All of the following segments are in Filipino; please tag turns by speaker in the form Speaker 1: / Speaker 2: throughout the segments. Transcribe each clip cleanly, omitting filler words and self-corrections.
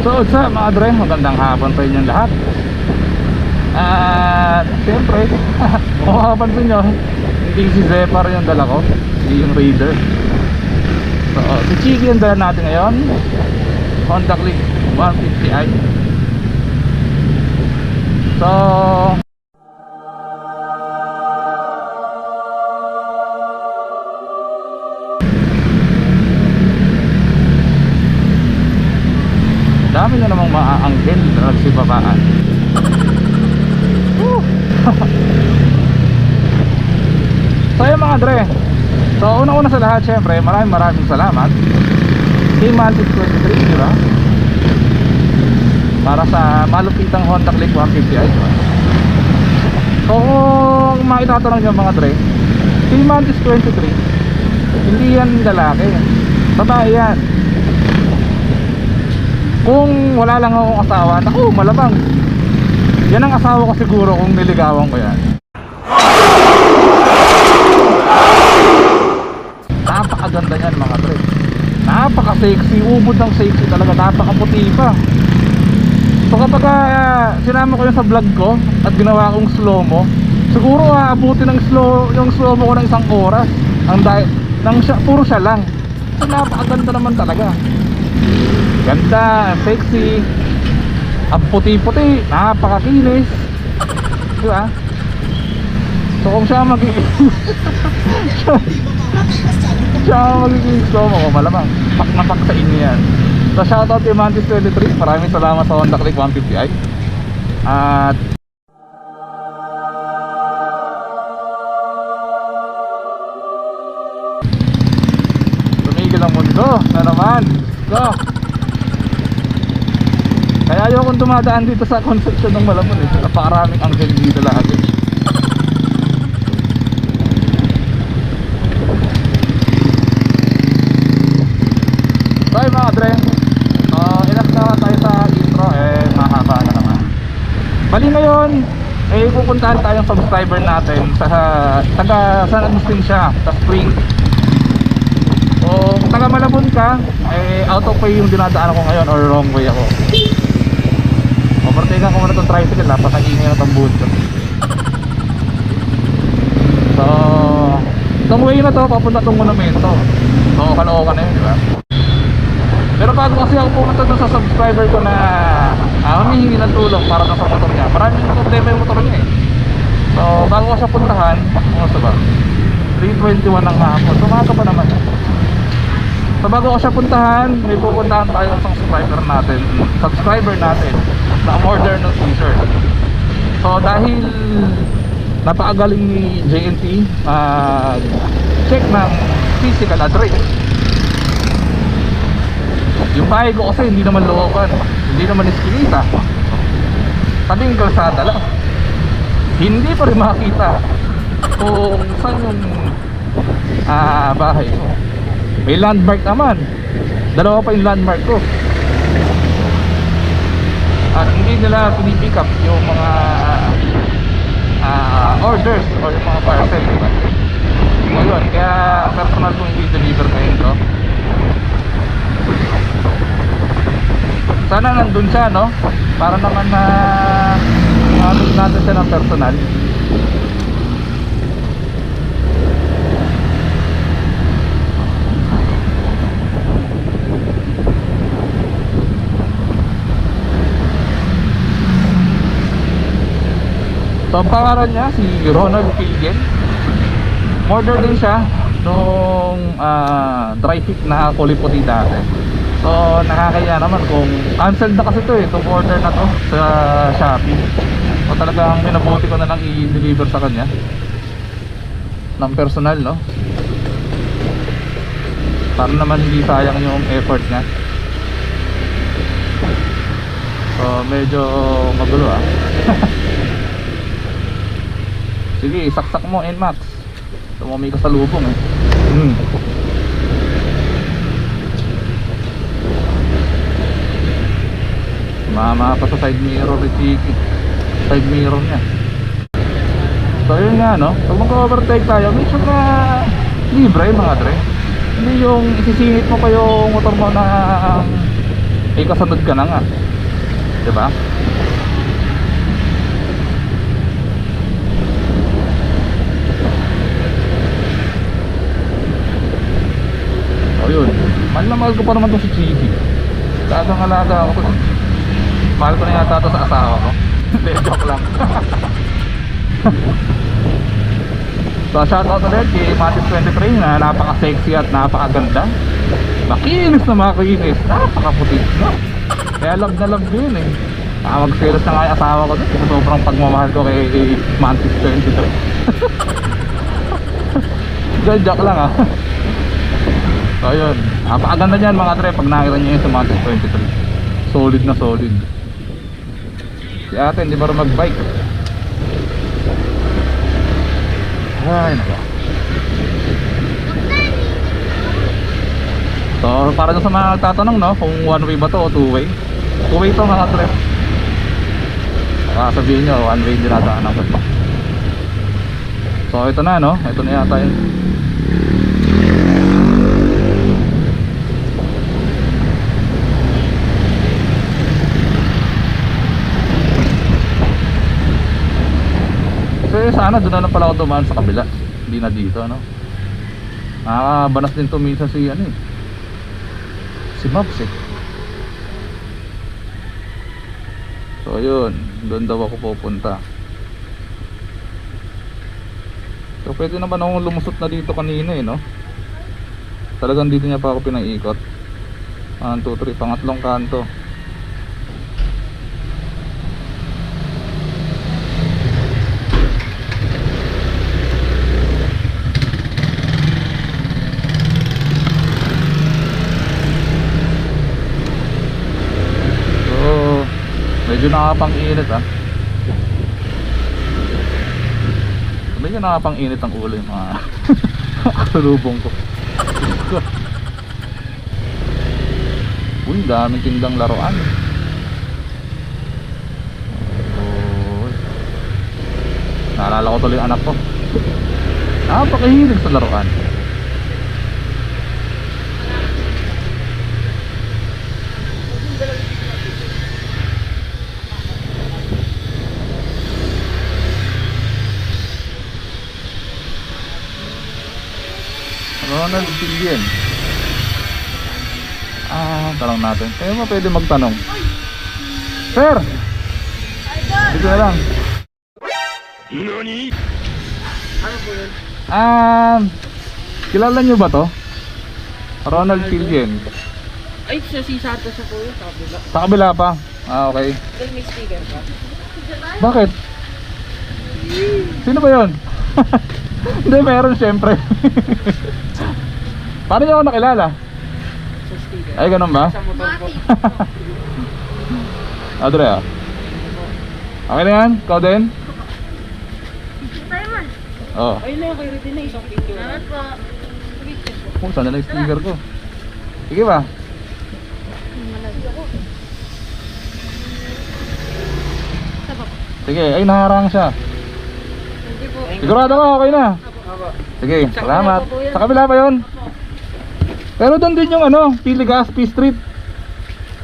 Speaker 1: So what's up mga dre, magandang hapon sa inyong lahat. At siyempre kung makapansin nyo, hindi si Zephyr yung dala ko, hindi yung Raider. So si Chiki yung dala natin ngayon, Honda Click 150i. So dami na namang maaanggel na nagsibabaan. So yun mga dre, so una-una sa lahat syempre maraming salamat kay Mantis 23, di ba? Para sa malupitang Honda Click 150i. So kung maitatanong nyo mga dre, kay Mantis 23 hindi yan lalaki, babae yan. Kung wala lang akong asawa, naku, malamang yan ang asawa ko siguro kung niligawan ko yan. Napakaganda yan mga tre, napaka-sexy, ubod ng sexy talaga, napakaputi pa. So kapag sinama ko yun sa vlog ko at ginawa kong slow-mo, siguro aabutin ng yung slow-mo ko ng isang oras. Puro siya lang. So napakaganda naman talaga. Ganda, sexy, ang puti-puti, napakakinis, di ba? So kung siya magiging slow mo ko, malamang pak na pak sa inyo yan. So shoutout kay Mantis 23, maraming salamat sa Honda Click 150i. At tumigil ang mundo na naman. Go! Kaya ayokong dumadaan dito sa Concepcion ng Malamon eh. Napakaraming anghel dito lahat eh. So ay mga dre, inas na tayo sa intro eh, mahaba na naman. Bali ngayon eh pupuntahan tayong subscriber natin sa taga San Agustin siya, sa Spring. Kung taga Malabon ka, eh out of way yung dinadaan ko ngayon or wrong way ako. Overtaken ko muna itong tricycle, napakaingay na itong buod ko. So itong way na to, papunta itong monumento. So Caloocan na yun, di ba? Pero bago kasi ako pumunta dun sa subscriber ko na humihingi ng tulong para sa motor niya, maraming problema yung motor niya eh. So bago ko siya puntahan, kumusta ba? 3:21 ng hapon, tumato pa naman. So bago ko siya puntahan, may pupuntahan tayo sa subscriber natin na order ng t-shirt. So dahil napakagaling ni JNT check ng physical address, yung bahay ko kasi hindi naman looban, hindi naman iskinita, tabing kalsada lang, hindi pa rin makakita kung saan yung bahay ko. May landmark naman, dalawa pa yung landmark ko. At hindi nila pinipick up yung mga orders or yung mga parcel, diba? So yun, kaya personal kong i-deliver ngayon to. Sana nandun siya, no? Para naman na natin siya ng personal. So ang pangalan niya si Ronald Pilgen. Order din siya nung dry fit na kulay puti dati. So nakakaya naman kung cancel na kasi to eh, itong order na to sa Shopee. So talagang minabuti ko na lang i-deliver sa kanya ng personal, no? Para naman hindi sayang yung effort niya. So medyo magulo Sige, saksak mo NMAX. Tumumi ka sa lubong eh. Mama pa sa side mirror ni Chiki. Side mirror niya. So yun nga, no? Pag mag-overtake tayo, make sure na libre mga dre. Hindi yung isisingit mo pa yung motor mo na eh kasunod ka na nga, diba? O yun, mahal ko pa naman to si Chichi. Talagang alaga ako. Mahal ko na yata to sa asawa ko. Hindi, joke lang. So shoutout ulit kay Matis23 na napaka-sexy at napakaganda. Makinis na makinis, napakaputi, no? Kaya love na love ko yun eh. Mag-serious na nga yung asawa ko dun. Sobrang pagmamahal ko kay Mantis23. Joke lang ah. So yun, napakaganda niyan mga tre pag nakita niyo yun sa Mantis23. Solid na solid. Si ate hindi marunong mag-bike. Ay nako. So para sa mga nagtatanong no, kung one way ba to o two way. Two way to mga tre. Sabihin nyo, one way din natin ang pa. So ito na no, ito na yata yun. Kasi sana doon na lang pala ako dumaan sa kabila, hindi na dito no. Nakakabanas din to minsan si ano eh, si Maps eh. So yun, doon daw ako pupunta. So pwede naman akong lumusot na dito kanina eh no. Talagang dito niya pa ako pinaikot. 1, 2, 3, pangatlong kanto. Medyo nakapang-init ah. Medyo nakapang-init ang ulo yung mga kasalubong ko. Uy, daming tindang laruan. Uy. Naalala ko tuloy yung anak ko. Napakahilig sa laruan. Ronald Pilien. Tanong natin. Kaya mo pwede magtanong. Sir! Dito na lang. Nani? Ano po yun? Kilala nyo ba to? Ronald Pilien.
Speaker 2: Ay, si Santos na po yun, sa kabila.
Speaker 1: Sa kabila pa? Okay.
Speaker 2: Dahil may sticker pa.
Speaker 1: Bakit? Sino ba yun? Hindi, meron syempre. Paano niyo ako nakilala?
Speaker 2: Sa sticker.
Speaker 1: Ay, ganun ba?
Speaker 2: Sa motor po.
Speaker 1: Adre ah. Okay na yan? Ikaw din? Oo.
Speaker 2: Ayun na yung kayo rin na isang picture. Salamat po.
Speaker 1: Saan na lang yung sticker ko? Sige ba? Sige, ay naharang siya. Sigurado ka, okay na. Sige, salamat. Sa kabila pa yun. Pero doon din yung ano, Piligaspi Street.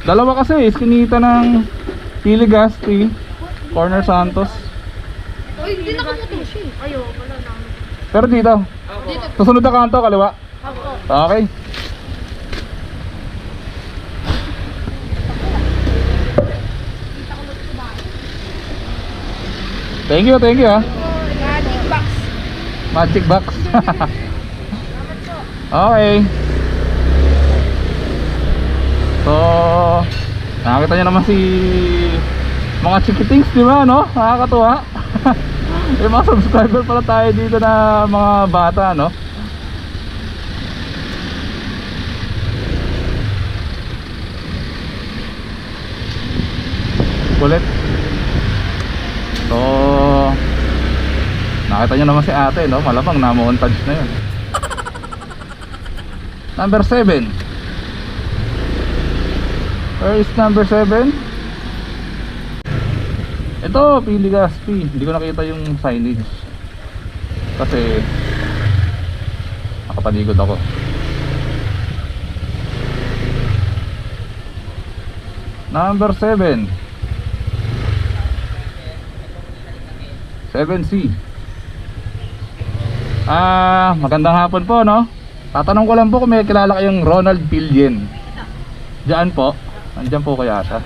Speaker 1: Dalawa kasi, iskinita ng Piligaspi, Corner Santos.
Speaker 3: Uy, hindi nakamotor siya eh. Ayaw, wala na.
Speaker 1: Pero dito,
Speaker 3: Dito.
Speaker 1: susunod na kanto, kaliwa.
Speaker 3: Ako.
Speaker 1: Okay. Thank you ah.
Speaker 3: Magic box.
Speaker 1: Magic box. Okay. So, nakakita niyo naman si mga chikitings, di ba, no? Nakakatuwa. May mga subscriber pala tayo dito na mga bata, no? Kulit. So, nakita nyo naman si ate, no? Malamang na-montage na yun. Number 7. Where is number 7? Ito, Piligaspi. Hindi ko nakita yung signage kasi nakapaligod ako. Number 7. 7C. Magandang hapon po, no? Tatanong ko lang po kung may kilala kayong Ronald Pilien. Diyan po. Andiyan po kaya siya.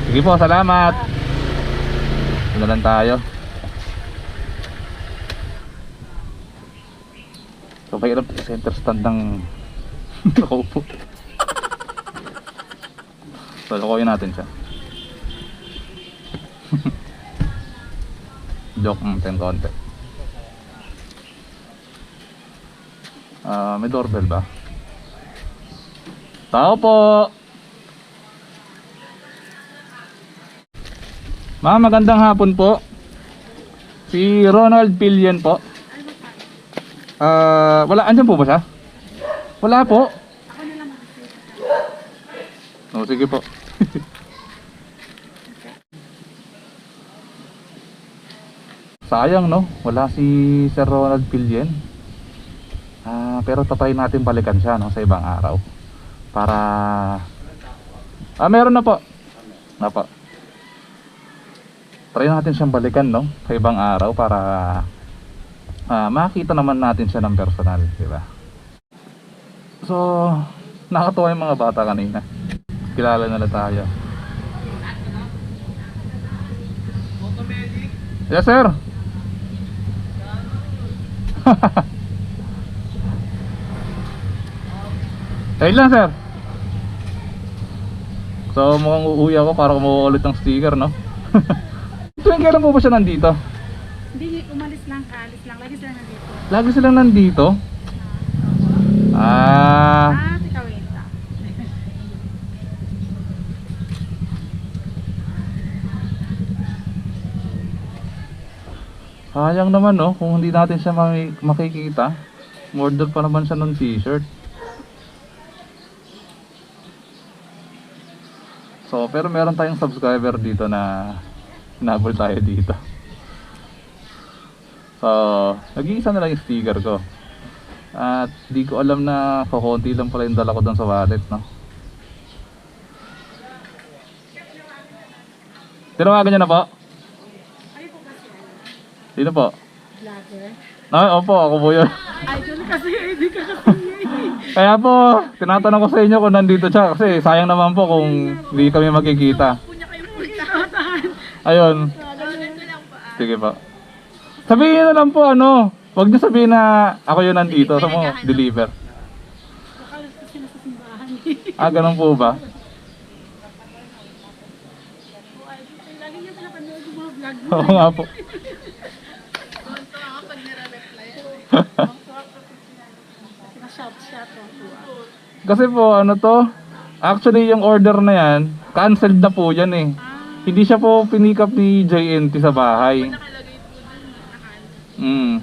Speaker 1: Sige po, salamat. Wala lang tayo. So, mahirap center stand ng nakaupo. So, lukuyin natin siya. Joke natin konti. May doorbell ba? Tao po! Ma'am, magandang hapon po. Si Ronald Pilien po. Wala, andyan po ba siya? Wala po. Oh, sige po. Sayang, no? Wala si Sir Ronald Pilien. Pero tatry natin balikan siya, no? Sa ibang araw. Para meron na po. Napa. Try natin siyang balikan, no? Sa ibang araw para makita naman natin siya ng personal, di ba? So, nakatuwa yung mga bata kanina. Kilala nila tayo. Yes, sir. Ayun lang, sir. So, mukhang uuwi ako para kumuha ulit ng sticker, no? Tuwing kailan po ba siya nandito?
Speaker 2: Hindi, umalis lang, kaalis lang. Lagi sila nandito.
Speaker 1: Lagi silang nandito?
Speaker 2: Si Kawenta.
Speaker 1: Sayang naman, no? Kung hindi natin siya makikita. Order pa naman siya ng t-shirt. So, pero meron tayong subscriber dito na hinabol tayo dito. So, nag-iisa na lang yung sticker ko. At di ko alam na kukunti lang pala yung dala ko doon sa wallet, no? Tinawagan niya na po? Sino po?
Speaker 2: Vlogger.
Speaker 1: Opo, ako po yun.
Speaker 2: Idol kasi, hindi ka kasi.
Speaker 1: Kaya po, tinatanong ko sa inyo kung nandito siya. Kasi sayang naman po kung hindi kami magkikita.
Speaker 2: Punya kayo punta.
Speaker 1: Ayun. Sige po. Sabihin nyo na lang po, ano. Huwag nyo sabihin na ako yun nandito. Sa mo, deliver.
Speaker 2: Nakalas kasi na sa simbahan.
Speaker 1: Ganun po ba?
Speaker 2: Lagi niya pinapanood yung mga vlog mo.
Speaker 1: Oo nga po.
Speaker 2: Shout.
Speaker 1: Kasi po, ano to, actually yung order na yan, cancelled na po yan eh. Hindi siya po pinick up ni JNT sa bahay.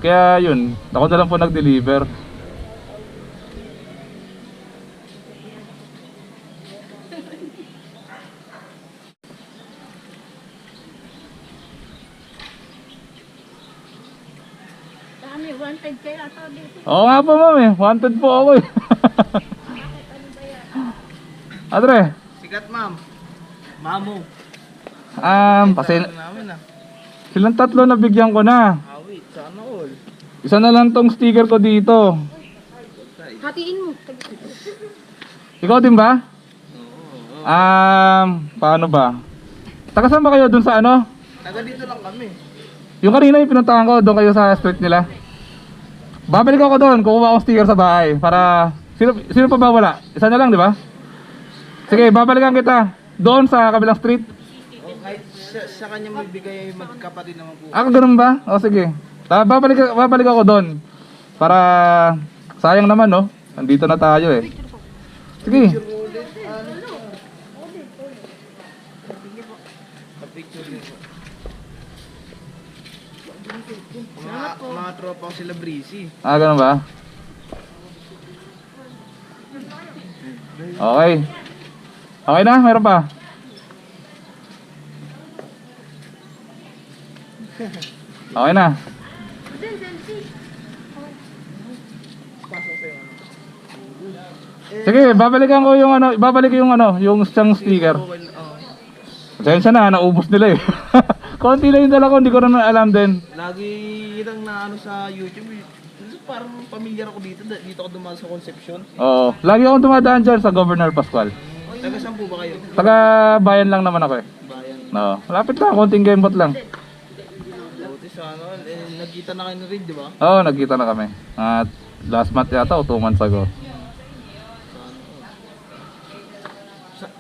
Speaker 1: Kaya yun, ako na lang po nag-deliver.
Speaker 2: Dami, 1.5 kayo ata dito.
Speaker 1: Oo nga po, ma'am eh. Wanted po ako eh. Adre,
Speaker 4: Sikat, ma'am. Mamo. Namin
Speaker 1: silang tatlo nabigyan ko na.
Speaker 4: Wait, sana all.
Speaker 1: Isa na lang tong sticker ko dito.
Speaker 3: Hatiin mo.
Speaker 1: Ikaw din ba? Paano ba? Taga saan ba kayo dun sa ano?
Speaker 4: Taga dito lang kami.
Speaker 1: Yung kanina yung pinuntahan ko, doon kayo sa street nila. Babalik ako doon, kukuha akong sticker sa bahay para sino pa ba wala? Isa na lang, di ba? Sige, babalikan kita doon sa kabilang street.
Speaker 4: O, kahit sa kanya magbigay, magkapatid naman po.
Speaker 1: Ganun ba? O sige. Babalik ako doon. Para sayang naman, no? Nandito na tayo eh. Sige.
Speaker 4: Picture din po. Mga tropa ko sila Breezy.
Speaker 1: Ganun ba? Okay. Okay na? Meron pa? Okay na. Sige, babalikan ko yung ano, babalik yung ano, yung siyang sticker.
Speaker 4: Okay,
Speaker 1: Pasensya na, naubos nila eh. Konti lang yung dala ko, hindi ko na alam din.
Speaker 4: lagi kitang na ano sa YouTube. Parang pamilyar ako dito. Dito ako dumaan sa Concepcion.
Speaker 1: Oo, lagi akong dumadaan dyan sa Governor Pascual.
Speaker 4: Taga saan po ba kayo?
Speaker 1: Taga bayan lang naman ako eh.
Speaker 4: Bayan.
Speaker 1: No, malapit lang, konting kembot lang.
Speaker 4: Buti sa ano, nagkita na kayo ni Reed, di ba?
Speaker 1: Oo, nagkita na kami. At last month yata o 2 months ago.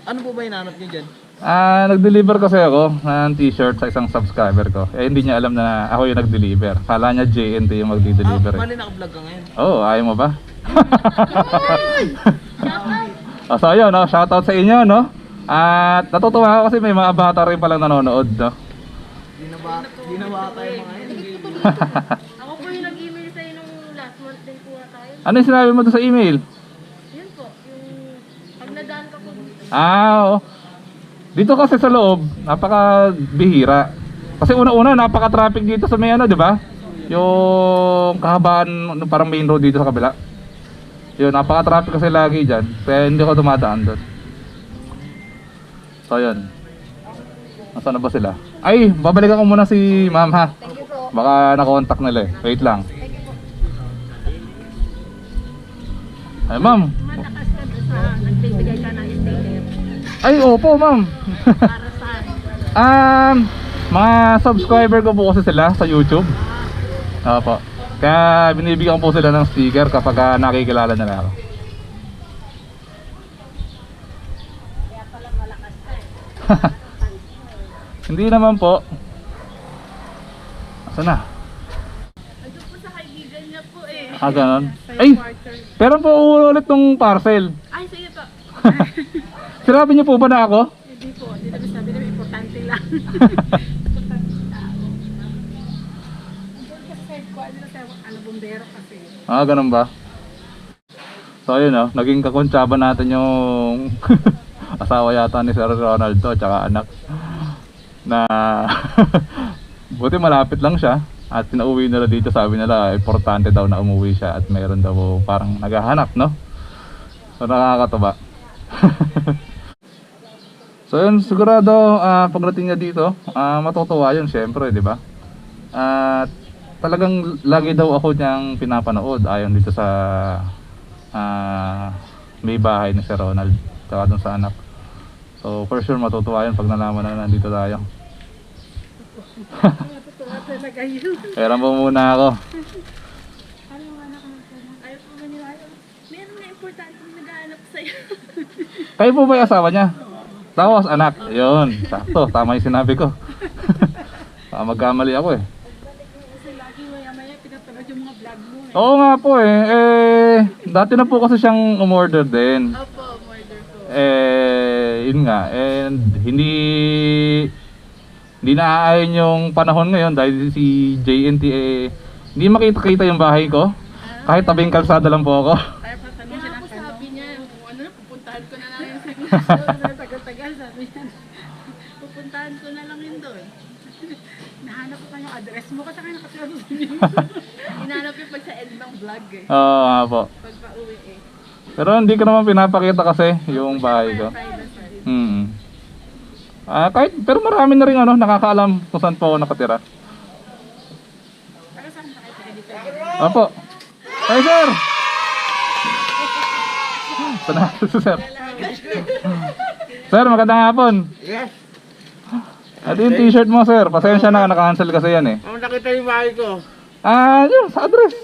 Speaker 4: Ano po ba hinahanap niyo dyan?
Speaker 1: Nag-deliver kasi ako ng t-shirt sa isang subscriber ko. Eh hindi niya alam na ako yung nag-deliver. Kala niya JNT yung mag-deliver.
Speaker 4: Bali naka-vlog ka ngayon.
Speaker 1: Oo, ayaw mo ba? So ayun, no? Shoutout sa inyo, no? At natutuwa ako kasi may mga bata rin palang nanonood, no?
Speaker 4: Di na ba tayo mga yan?
Speaker 3: Ako po yung nag-email sa'yo nung last month din po tayo.
Speaker 1: Ano yung sinabi mo doon sa email?
Speaker 3: Yun po, yung pag nadaan ka po dito.
Speaker 1: Oo. Dito kasi sa loob, napaka-bihira. Kasi una-una, napaka-traffic dito sa may ano, di ba? Yung kahabaan, parang main road dito sa kabila. Yun, napaka-traffic kasi lagi dyan. Kaya hindi ko dumadaan doon. So, yun. Nasaan na ba sila? Ay, babalikan ko muna si ma'am ha.
Speaker 3: Thank you po.
Speaker 1: Baka na-contact nila eh. Wait lang.
Speaker 3: Thank you po.
Speaker 1: Ay, ma'am.
Speaker 3: Malakas ka doon sa nagbibigay ka ng sticker.
Speaker 1: Ay, opo, ma'am.
Speaker 3: Para saan?
Speaker 1: Mga subscriber ko po kasi sila sa YouTube. Opo. Kaya binibigyan ko po sila ng sticker kapag nakikilala nila ako.
Speaker 3: Kaya pala malakas ka eh.
Speaker 1: Hindi naman po. Asa na?
Speaker 3: Ando po sa kaibigan niya po eh.
Speaker 1: Ganon. Ay! Pero po ulit tong parcel.
Speaker 3: Ay, sige po.
Speaker 1: Sinabi niyo po ba na ako?
Speaker 3: Hindi po, hindi namin sabi namin importante lang. Bumbero kasi.
Speaker 1: Ganun ba? So ayun naging kakuntsaba natin yung asawa yata ni Sir Ronaldo at saka anak. Na buti malapit lang siya at pinauwi nila dito, sabi nila importante daw na umuwi siya at mayroon daw parang naghahanap, no? So nakakatuwa. So yun, sigurado pagdating niya dito, matutuwa yun syempre, di ba? At talagang lagi daw ako niyang pinapanood ayon dito sa may bahay ni Sir Ronald tsaka dun sa anak. So for sure matutuwa yun pag nalaman na nandito tayo.
Speaker 3: Matutuwa talaga yun.
Speaker 1: Kaya po muna ako.
Speaker 3: Ano nga ayaw po maniwala. Meron na importanteng naghahanap sa'yo.
Speaker 1: Kayo po ba yung asawa niya? Tapos anak. Yun, sakto, tama yung sinabi ko. Magkamali ako eh.
Speaker 3: Kasi lagi maya-maya pinapanood yung mga vlog mo eh.
Speaker 1: Oo nga po dati na po kasi siyang umorder din.
Speaker 3: Opo, murder po.
Speaker 1: Yun nga, and hindi naaayon yung panahon ngayon dahil si JNT hindi makita-kita yung bahay ko. Kahit tabing kalsada lang po ako.
Speaker 3: Kaya patanong siya ng sabi niya, kung ano na, pupuntahan ko na lang yung signature. Tagal-tagal sabi niya. Pupuntahan ko na lang yun doon. Nahanap ko pa yung address mo kasi kaya nakatira doon. Hinahanap yung pag sa end ng vlog eh.
Speaker 1: Oo nga po.
Speaker 3: Pag pauwi eh.
Speaker 1: Pero hindi ko naman pinapakita kasi yung bahay ko. Kahit, pero marami na rin nakakaalam kung saan po ako nakatira.
Speaker 3: Pero saan ba kayo taga dito?
Speaker 1: Opo. Hi sir! Sana si sir. Sir, magandang hapon.
Speaker 4: Yes.
Speaker 1: Ito yung t-shirt mo sir. Pasensya na, naka-cancel kasi yan eh.
Speaker 4: Nakita yung bahay ko.
Speaker 1: Yun, sa address.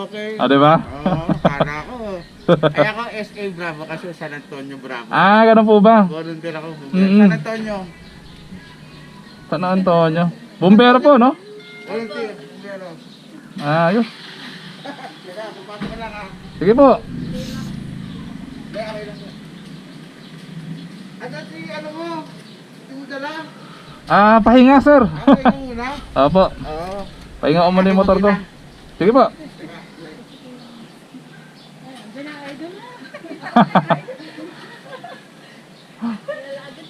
Speaker 4: Okay.
Speaker 1: Diba?
Speaker 4: Para ako. Kaya ako SK Bravo kasi San Antonio Bravo.
Speaker 1: Ganun po ba?
Speaker 4: Volunteer ako.
Speaker 1: Mm-mm.
Speaker 4: San Antonio.
Speaker 1: San Antonio. Bumbero po, no?
Speaker 4: Volunteer. Pero.
Speaker 1: Ayos.
Speaker 4: Kaya, kupasok ka lang ha.
Speaker 1: Sige po.
Speaker 4: Kaya, okay lang. At si ano mo? Hindi mo dala?
Speaker 1: Pahinga sir.
Speaker 4: Okay mo muna?
Speaker 1: Opo.
Speaker 4: Oo.
Speaker 1: Pahinga ko muna yung motor ko. Sige po.
Speaker 3: Agad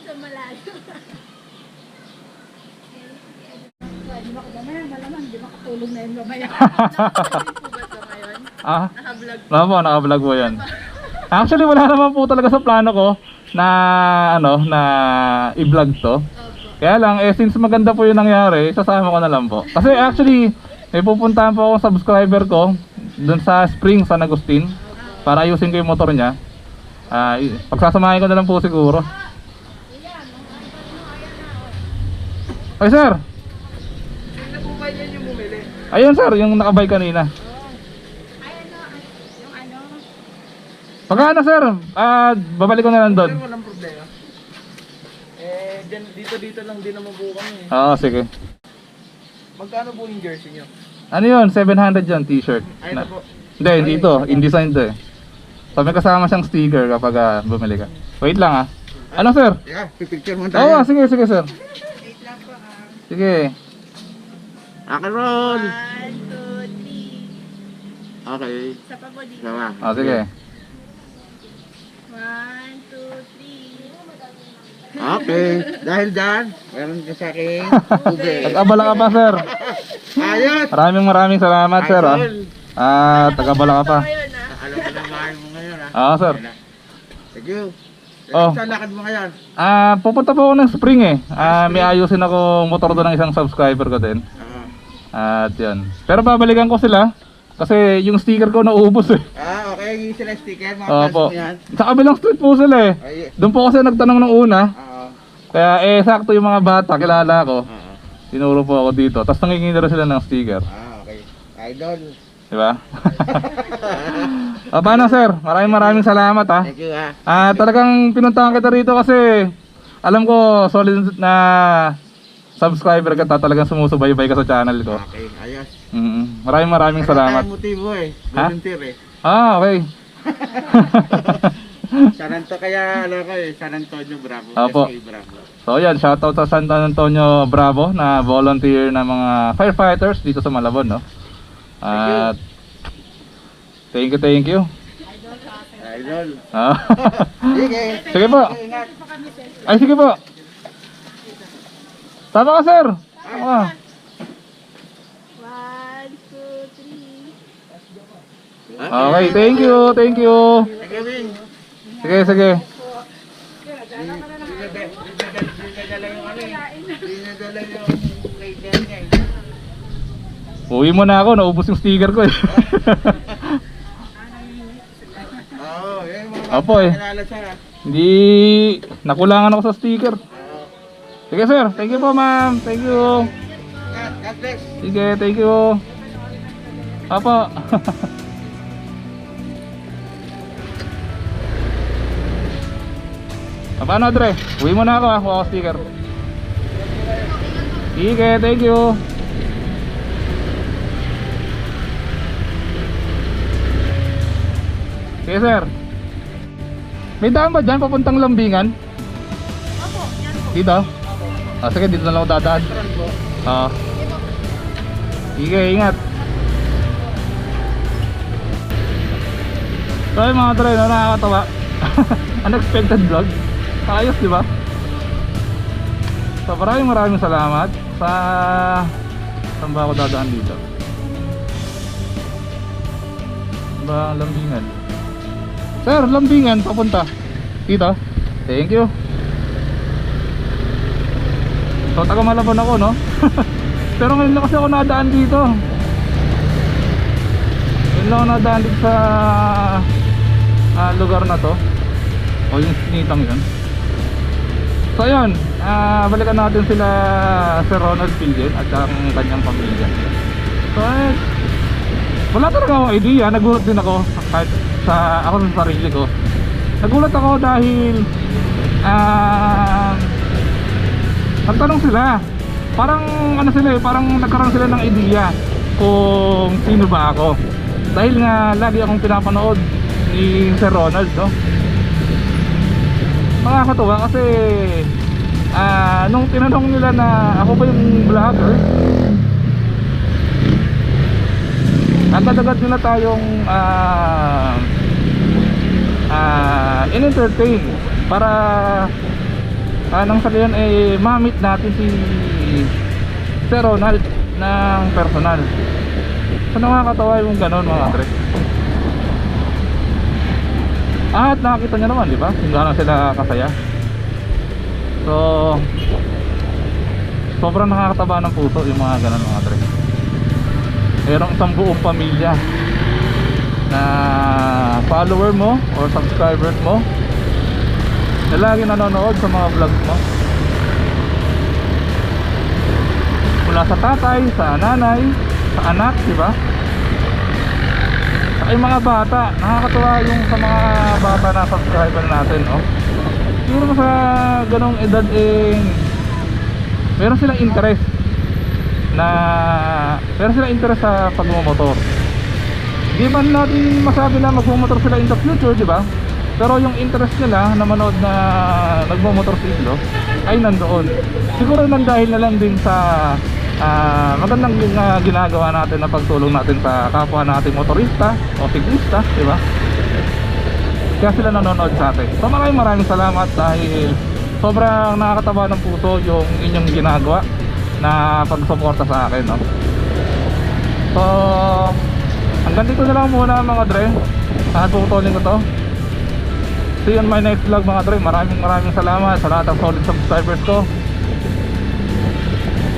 Speaker 3: sa malayo. Hindi makadamaya, malaman, hindi makatulog na yun mamaya. Po ba ito ngayon?
Speaker 1: Ah,
Speaker 3: Naka-vlog
Speaker 1: Opo, naka-vlog po yan. Actually, wala naman po talaga sa plano ko na ano, na i-vlog to. Kaya lang, since maganda po yung nangyari, sasama ko na lang po. Kasi actually, may pupuntahan po akong subscriber ko dun sa Spring San Agustin para ayusin ko yung motor niya. Pagsasamahin ko na lang po siguro. Ay sir!
Speaker 4: Sino po ba yan yung bumili?
Speaker 1: Ayun sir, yung nakabay kanina.
Speaker 3: Yung ano,
Speaker 1: Pagkano sir? Babalik ko na lang doon.
Speaker 4: Sir, walang problema. Dito lang din naman po kami.
Speaker 1: Oo, sige.
Speaker 4: Magkano po yung jersey nyo?
Speaker 1: Ano yun? 700 yun, t-shirt.
Speaker 4: Ay, ito po.
Speaker 1: Hindi, dito. InDesign to eh. So may kasama siyang sticker kapag bumili ka. Wait lang Ano sir?
Speaker 4: Yeah, pipicture mo
Speaker 1: Oo, sige, sige sir.
Speaker 3: wait lang po
Speaker 1: Sige.
Speaker 4: Okay, roll!
Speaker 3: 1, 2, 3.
Speaker 4: Okay.
Speaker 3: Sa pa po dito.
Speaker 4: Sama.
Speaker 1: Sige.
Speaker 3: 1, 2, 3.
Speaker 4: Okay. Dahil dyan, meron ka sa akin tubig.
Speaker 1: Tag-abala ka pa sir.
Speaker 4: Ayos!
Speaker 1: Maraming salamat sir tag-abala ka pa.
Speaker 3: Ayun
Speaker 4: Alam ko na mahal mo ngayon
Speaker 1: Oo sir.
Speaker 4: Thank you.
Speaker 1: Oh.
Speaker 4: Saan lakad mo ngayon?
Speaker 1: Pupunta po ako ng Spring eh. May ayusin ako motor doon ng isang subscriber ko din. At yun. Pero babalikan ko sila. Kasi yung sticker ko naubos eh.
Speaker 4: Okay. Yung sila sticker, mga fans
Speaker 1: Opo.
Speaker 4: mo yan.
Speaker 1: Sa kabilang street po sila eh.
Speaker 4: Ay,
Speaker 1: Doon po kasi nagtanong ng una.
Speaker 4: oo.
Speaker 1: Kaya sakto yung mga bata, kilala ko.
Speaker 4: Oo.
Speaker 1: Tinuro po ako dito. Tapos nangingi na rin sila ng sticker.
Speaker 4: Okay. Idol.
Speaker 1: Diba? Paano sir? Maraming salamat
Speaker 4: Thank you
Speaker 1: talagang pinuntahan kita rito kasi alam ko solid na subscriber ka, talagang sumusubaybay ka sa channel ko.
Speaker 4: Okay, ayos.
Speaker 1: Maraming salamat.
Speaker 4: Ang motibo eh.
Speaker 1: Ha?
Speaker 4: Volunteer eh.
Speaker 1: Okay.
Speaker 4: San Antonio kaya ano ko eh. San Antonio Bravo.
Speaker 1: Opo.
Speaker 4: SA Bravo.
Speaker 1: So yan, shoutout sa San Antonio Bravo na volunteer na mga firefighters dito sa Malabon, no? At thank you.
Speaker 4: Idol. Sige.
Speaker 1: Sige po.
Speaker 4: Ingat.
Speaker 1: Ay sige po. Tama ka sir.
Speaker 3: 1, 2, 3.
Speaker 1: Okay, thank you.
Speaker 4: Thank you, Wing.
Speaker 1: Sige.
Speaker 4: Dinadala yung ano eh. Dinadala yung rider niya eh.
Speaker 1: Uwi mo na ako, naubos yung sticker ko eh.
Speaker 4: Oo, yung mga
Speaker 1: Opo eh.
Speaker 4: kilala siya.
Speaker 1: Hindi, nakulangan ako sa sticker. Sige sir, thank you po ma'am. Thank you.
Speaker 4: God bless.
Speaker 1: Sige, thank you. Opo. Paano Dre? Uwi mo na ako kuha ako sticker. Sige, thank you. Sige sir. May daan ba dyan papuntang Lambingan?
Speaker 3: Opo, yan po.
Speaker 1: Dito? Sige, dito na lang ako dadaan. Sige, ingat. So yung mga try na nakakatawa. Unexpected vlog. Ayos, di ba? So maraming salamat sa saan ba ako dadaan dito? Ba Lambingan? Sir, Lambingan papunta dito. Thank you. So taga Malabon ako, no? Pero ngayon lang kasi ako nadaan dito. Ngayon lang ako nadaan dito sa lugar na to. O yung sinitang yun. So ayun, balikan natin sila Sir Ronald Pilgen at ang kanyang pamilya. So wala talaga akong idea. Nagulat din ako kahit ako sa sarili ko. Nagulat ako dahil nagtanong sila. Parang ano sila eh, parang nagkaroon sila ng idea kung sino ba ako. Dahil nga lagi akong pinapanood ni Sir Ronald, no? Nakakatuwa kasi nung tinanong nila na ako ba yung vlogger, agad-agad nila tayong in-entertain para nang salihan ma-meet natin si Sir Ronald ng personal. So nakakatawa yung ganon mga tre. At nakakita nyo naman, di ba? Kung gaano sila kasaya. So, sobrang nakakataba ng puso yung mga ganun mga tre. Merong isang buong pamilya na follower mo or subscribers mo na lagi nanonood sa mga vlogs mo. Mula sa tatay, sa nanay, sa anak, di ba? Sa yung mga bata, nakakatuwa yung sa mga bata na subscriber natin, oh. Siguro sa ganong edad meron silang interest sa pagmumotor. Di man natin masabi na magmumotor sila in the future, di ba? Pero yung interest nila na manood na nagmumotor siglo ay nandoon. Siguro nang dahil na lang din sa magandang ginagawa natin na pagtulong natin sa kapwa nating motorista o siklista, di ba? Kaya sila nanonood sa atin. So maraming salamat dahil sobrang nakakataba ng puso yung inyong ginagawa na pagsuporta sa akin, no? So hanggang dito na lang muna mga dre. Puputulin ko to. See you on my next vlog mga dre. Maraming salamat sa lahat ng solid subscribers ko.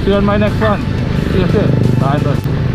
Speaker 1: See you on my next one. See you soon. Bye.